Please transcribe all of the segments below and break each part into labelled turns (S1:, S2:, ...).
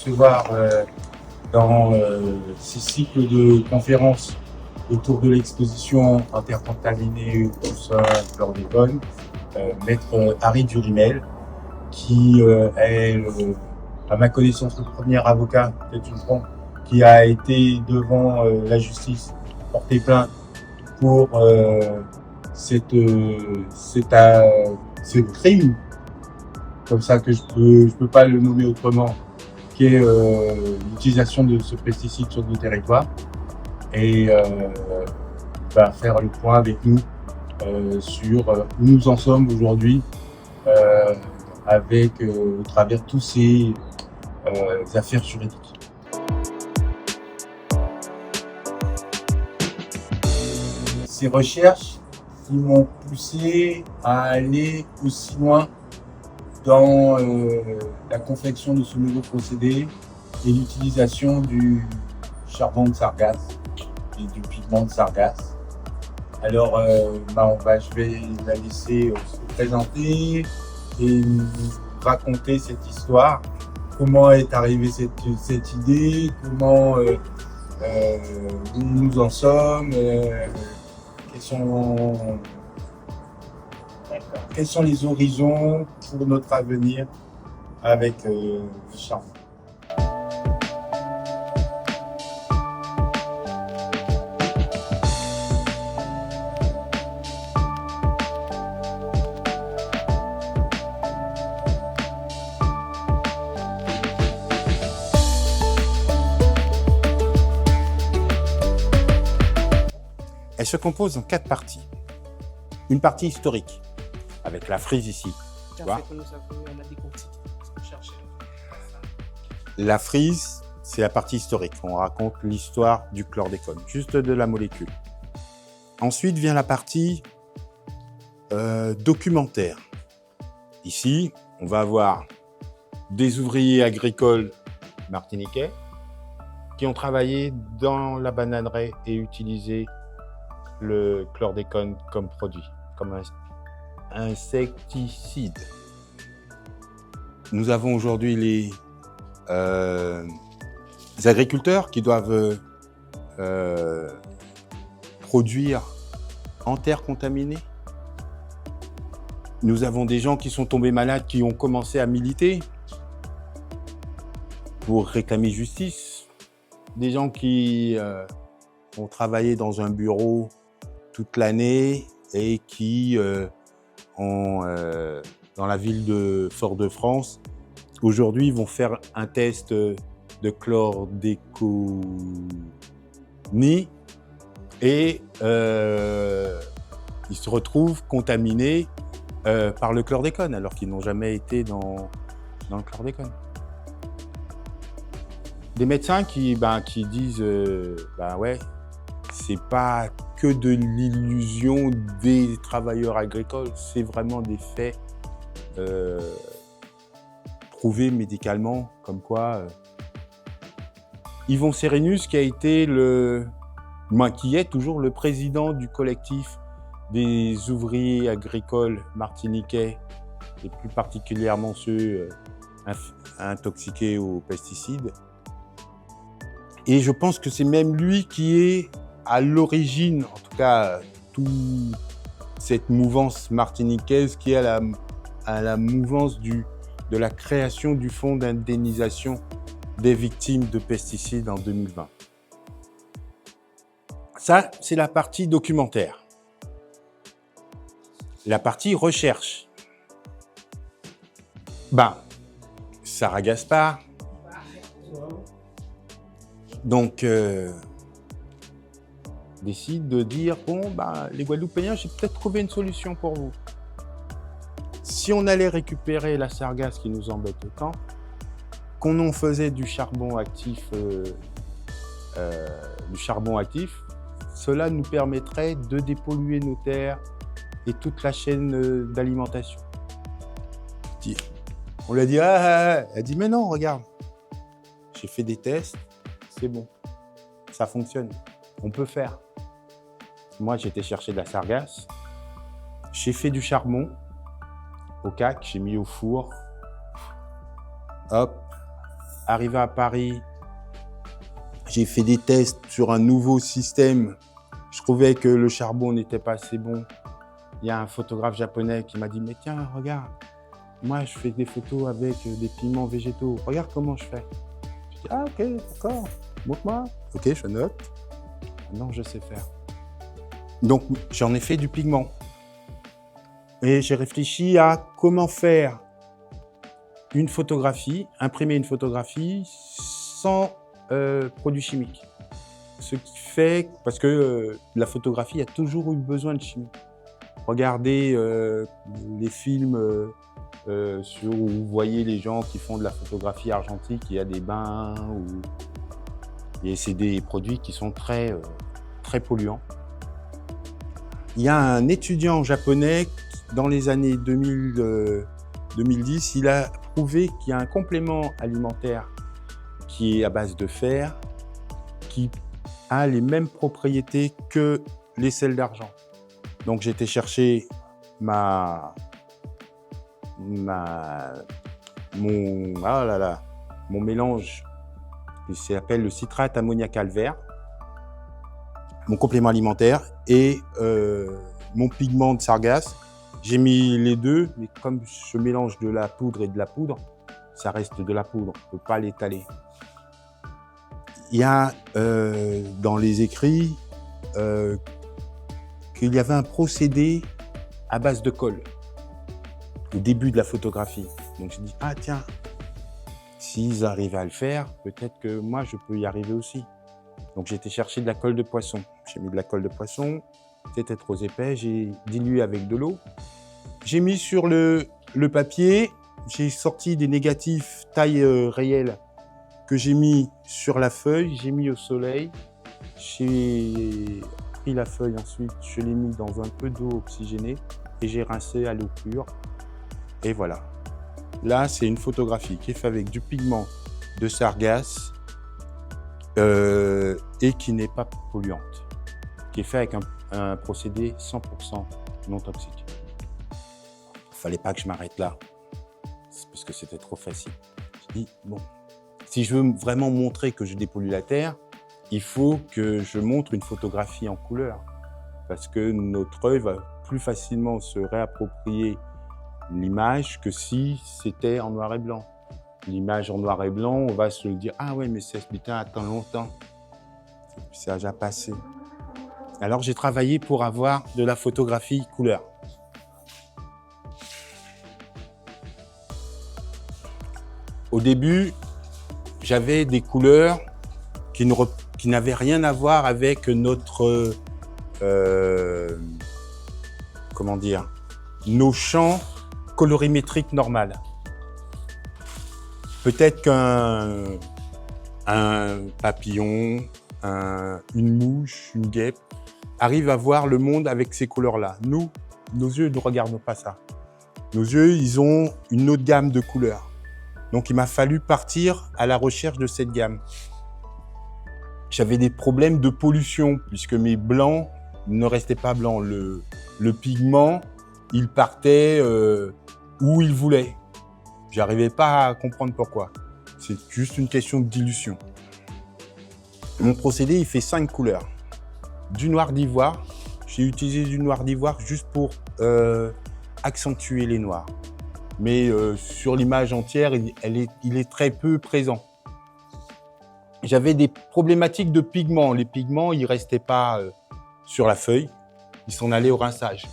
S1: recevoir dans ces cycles de conférences autour de l'exposition intercontaminée au sol chlordécone, maître Harry Durimel, qui est, à ma connaissance, le premier avocat, peut-être une trompe, qui a été devant la justice porter plainte pour ce crime, comme ça que je peux pas le nommer autrement, qui est l'utilisation de ce pesticide sur nos territoires, et va faire le point avec nous sur où nous en sommes aujourd'hui avec au travers tous ces affaires juridiques. Ces recherches qui m'ont poussé à aller aussi loin dans la confection de ce nouveau procédé et l'utilisation du charbon de sargasse et du pigment de sargasse. Alors, je vais la laisser se présenter et nous raconter cette histoire. Comment est arrivée cette idée, comment nous en sommes, quels sont les horizons pour notre avenir avec le charbon.
S2: Elle se compose en 4 parties. Une partie historique, avec la frise ici. Tu vois ? La frise, c'est la partie historique. On raconte l'histoire du chlordécone, juste de la molécule. Ensuite vient la partie documentaire. Ici, on va avoir des ouvriers agricoles martiniquais qui ont travaillé dans la bananeraie et utilisé le chlordécone comme produit, comme un insecticide. Nous avons aujourd'hui les agriculteurs qui doivent produire en terre contaminée. Nous avons des gens qui sont tombés malades, qui ont commencé à militer pour réclamer justice. Des gens qui ont travaillé dans un bureau toute l'année et qui dans la ville de Fort-de-France, aujourd'hui vont faire un test de chlordéconie et ils se retrouvent contaminés par le chlordécone alors qu'ils n'ont jamais été dans le chlordécone. Des médecins qui disent ouais, c'est pas que de l'illusion des travailleurs agricoles, c'est vraiment des faits prouvés médicalement, comme quoi Yvon Sérénus, qui est toujours le président du collectif des ouvriers agricoles martiniquais, et plus particulièrement ceux intoxiqués aux pesticides. Et je pense que c'est même lui qui est à l'origine, en tout cas, toute cette mouvance martiniquaise qui est à la mouvance de la création du fonds d'indemnisation des victimes de pesticides en 2020. Ça, c'est la partie documentaire. La partie recherche. Sarah Gaspard. Donc, décide de dire, les Guadeloupéens, j'ai peut-être trouvé une solution pour vous. Si on allait récupérer la sargasse qui nous embête autant, qu'on en faisait du charbon actif, cela nous permettrait de dépolluer nos terres et toute la chaîne d'alimentation. On lui a dit, elle dit, mais non, regarde, j'ai fait des tests, c'est bon, ça fonctionne, on peut faire. Moi, j'ai été chercher de la sargasse, j'ai fait du charbon au cac, j'ai mis au four, hop, arrivé à Paris, j'ai fait des tests sur un nouveau système. Je trouvais que le charbon n'était pas assez bon. Il y a un photographe japonais qui m'a dit « Mais tiens, regarde, moi je fais des photos avec des pigments végétaux. Regarde comment je fais. » Je dis « Ah ok, d'accord, montre-moi. » Ok, je note. Non, je sais faire. Donc j'en ai fait du pigment. Et j'ai réfléchi à comment faire une photographie, imprimer une photographie sans produits chimiques. Ce qui fait, parce que la photographie a toujours eu besoin de chimie. Regardez les films où vous voyez les gens qui font de la photographie argentique, il y a des bains, et c'est des produits qui sont très polluants. Il y a un étudiant japonais, dans les années 2010, il a prouvé qu'il y a un complément alimentaire qui est à base de fer, qui a les mêmes propriétés que les sels d'argent. Donc j'ai été chercher mon mélange qui s'appelle le citrate ammoniacal vert, mon complément alimentaire et mon pigment de sargasse. J'ai mis les deux, mais comme je mélange de la poudre et de la poudre, ça reste de la poudre, on ne peut pas l'étaler. Il y a dans les écrits qu'il y avait un procédé à base de colle au début de la photographie. Donc je dis, ah tiens, s'ils arrivent à le faire, peut-être que moi je peux y arriver aussi. Donc j'ai été chercher de la colle de poisson. J'ai mis de la colle de poisson, c'était trop épais, j'ai dilué avec de l'eau. J'ai mis sur le papier, j'ai sorti des négatifs taille réelle que j'ai mis sur la feuille, j'ai mis au soleil. J'ai pris la feuille ensuite, je l'ai mis dans un peu d'eau oxygénée et j'ai rincé à l'eau pure. Et voilà. Là, c'est une photographie qui est faite avec du pigment de sargasse et qui n'est pas polluante, qui est faite avec un procédé 100% non toxique. Il fallait pas que je m'arrête là, parce que c'était trop facile. Je dis, bon, si je veux vraiment montrer que je dépollue la Terre, il faut que je montre une photographie en couleur, parce que notre œil va plus facilement se réapproprier l'image que si c'était en noir et blanc. L'image en noir et blanc, on va se dire « Ah ouais, mais cette putain attend longtemps. Ça a déjà passé. » Alors j'ai travaillé pour avoir de la photographie couleur. Au début, j'avais des couleurs qui n'avaient rien à voir avec notre, comment dire, nos champs colorimétriques normales. Peut-être qu'un papillon, une mouche, une guêpe arrive à voir le monde avec ces couleurs-là. Nous, nos yeux ne regardent pas ça. Nos yeux, ils ont une autre gamme de couleurs. Donc, il m'a fallu partir à la recherche de cette gamme. J'avais des problèmes de pollution puisque mes blancs ne restaient pas blancs. Le pigment, il partait où il voulait. J'arrivais pas à comprendre pourquoi. C'est juste une question de dilution. Mon procédé, il fait 5 couleurs. Du noir d'ivoire. J'ai utilisé du noir d'ivoire juste pour accentuer les noirs. Mais sur l'image entière, il est très peu présent. J'avais des problématiques de pigments. Les pigments, ils ne restaient pas sur la feuille. Ils s'en allaient au rinçage.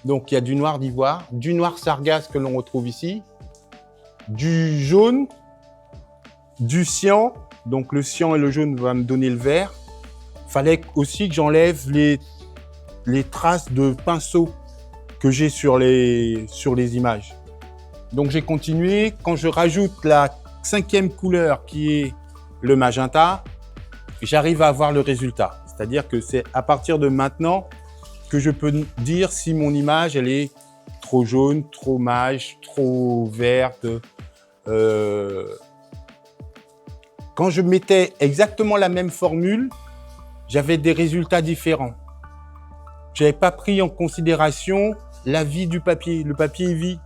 S2: Donc, il y a du noir d'ivoire, du noir sargasse que l'on retrouve ici, du jaune, du cyan. Donc, le cyan et le jaune vont me donner le vert. Il fallait aussi que j'enlève les traces de pinceau que j'ai sur les images. Donc, j'ai continué. Quand je rajoute la 5e couleur qui est le magenta, j'arrive à avoir le résultat. C'est-à-dire que c'est à partir de maintenant que je peux dire si mon image elle est trop jaune, trop mage, trop verte. Quand je mettais exactement la même formule, j'avais des résultats différents. Je n'avais pas pris en considération la vie du papier. Le papier vit.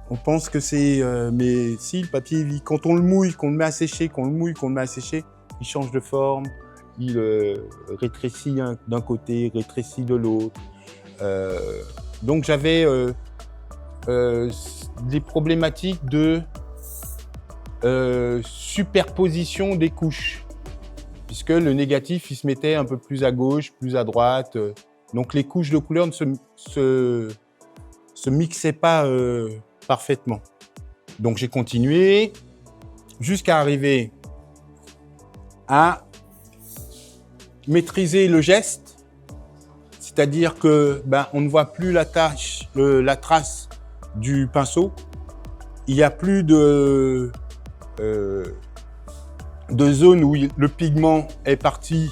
S2: On pense que c'est... mais si, le papier, quand on le mouille, qu'on le met à sécher, qu'on le mouille, qu'on le met à sécher, il change de forme, il rétrécit d'un côté, rétrécit de l'autre. Donc j'avais des problématiques de superposition des couches, puisque le négatif, il se mettait un peu plus à gauche, plus à droite. Donc les couches de couleurs ne se mixaient pas parfaitement. Donc j'ai continué jusqu'à arriver à maîtriser le geste, c'est-à-dire que on ne voit plus la trace du pinceau, il n'y a plus de zone où le pigment est parti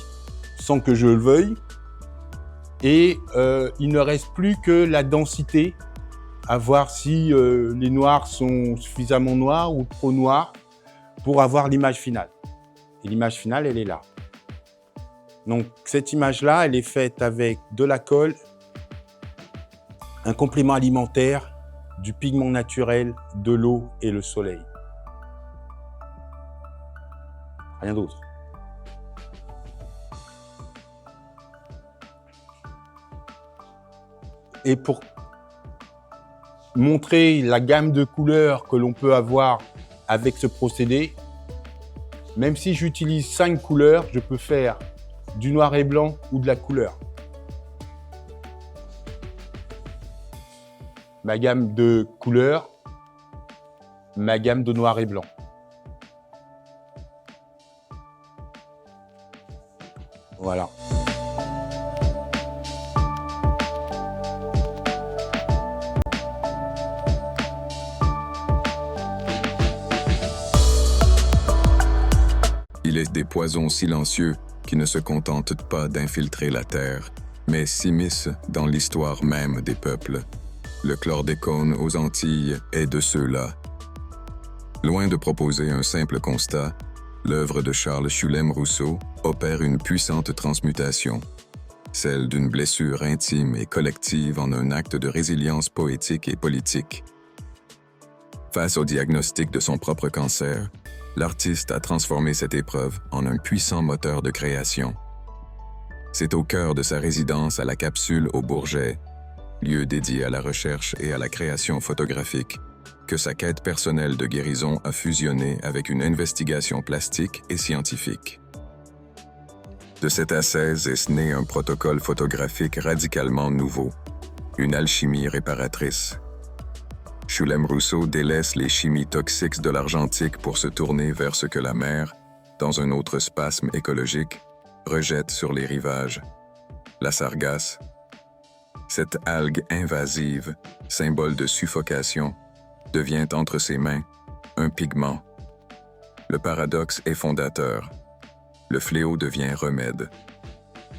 S2: sans que je le veuille, et il ne reste plus que la densité, à voir si les noirs sont suffisamment noirs ou trop noirs pour avoir l'image finale. Et l'image finale, elle est là. Donc cette image-là, elle est faite avec de la colle, un complément alimentaire, du pigment naturel, de l'eau et le soleil. Rien d'autre. Et pour montrer la gamme de couleurs que l'on peut avoir avec ce procédé, même si j'utilise 5 couleurs, je peux faire du noir et blanc ou de la couleur. Ma gamme de couleurs, ma gamme de noir et blanc. Voilà.
S3: Il est des poisons silencieux qui ne se contentent pas d'infiltrer la terre, mais s'immiscent dans l'histoire même des peuples. Le chlordécone aux Antilles est de ceux-là. Loin de proposer un simple constat, l'œuvre de Charles Schulem Rousseau opère une puissante transmutation, celle d'une blessure intime et collective en un acte de résilience poétique et politique. Face au diagnostic de son propre cancer, l'artiste a transformé cette épreuve en un puissant moteur de création. C'est au cœur de sa résidence à la Capsule au Bourget, lieu dédié à la recherche et à la création photographique, que sa quête personnelle de guérison a fusionné avec une investigation plastique et scientifique. De cette ascèse est né un protocole photographique radicalement nouveau, une alchimie réparatrice. Schulem Rousseau délaisse les chimies toxiques de l'argentique pour se tourner vers ce que la mer, dans un autre spasme écologique, rejette sur les rivages, la sargasse. Cette algue invasive, symbole de suffocation, devient entre ses mains un pigment. Le paradoxe est fondateur. Le fléau devient remède.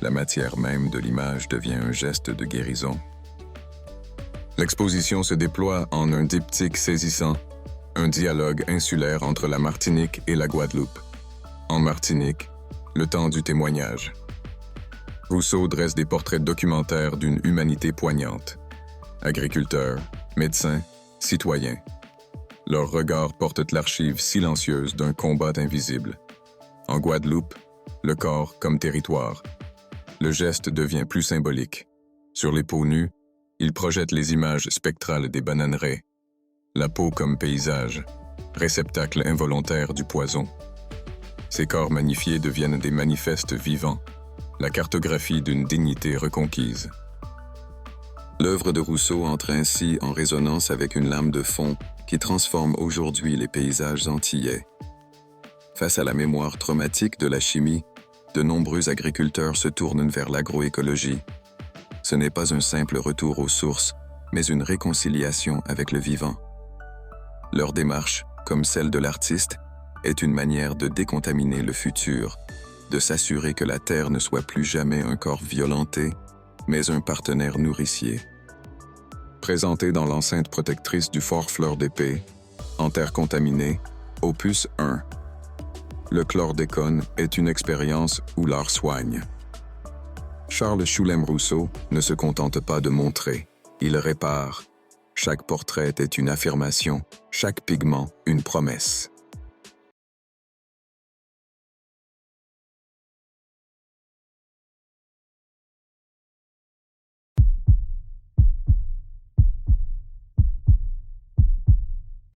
S3: La matière même de l'image devient un geste de guérison. L'exposition se déploie en un diptyque saisissant, un dialogue insulaire entre la Martinique et la Guadeloupe. En Martinique, le temps du témoignage. Rousseau dresse des portraits documentaires d'une humanité poignante. Agriculteurs, médecins, citoyens. Leurs regards portent l'archive silencieuse d'un combat invisible. En Guadeloupe, le corps comme territoire. Le geste devient plus symbolique. Sur les peaux nues, il projette les images spectrales des bananeraies. La peau comme paysage, réceptacle involontaire du poison. Ces corps magnifiés deviennent des manifestes vivants, la cartographie d'une dignité reconquise. L'œuvre de Rousseau entre ainsi en résonance avec une lame de fond qui transforme aujourd'hui les paysages antillais. Face à la mémoire traumatique de la chimie, de nombreux agriculteurs se tournent vers l'agroécologie. Ce n'est pas un simple retour aux sources, mais une réconciliation avec le vivant. Leur démarche, comme celle de l'artiste, est une manière de décontaminer le futur, de s'assurer que la terre ne soit plus jamais un corps violenté, mais un partenaire nourricier. Présenté dans l'enceinte protectrice du Fort Fleur d'Épée, en terre contaminée, opus 1. Le chlordécone est une expérience où l'art soigne. Charles Schulem Rousseau ne se contente pas de montrer, il répare. Chaque portrait est une affirmation, chaque pigment une promesse.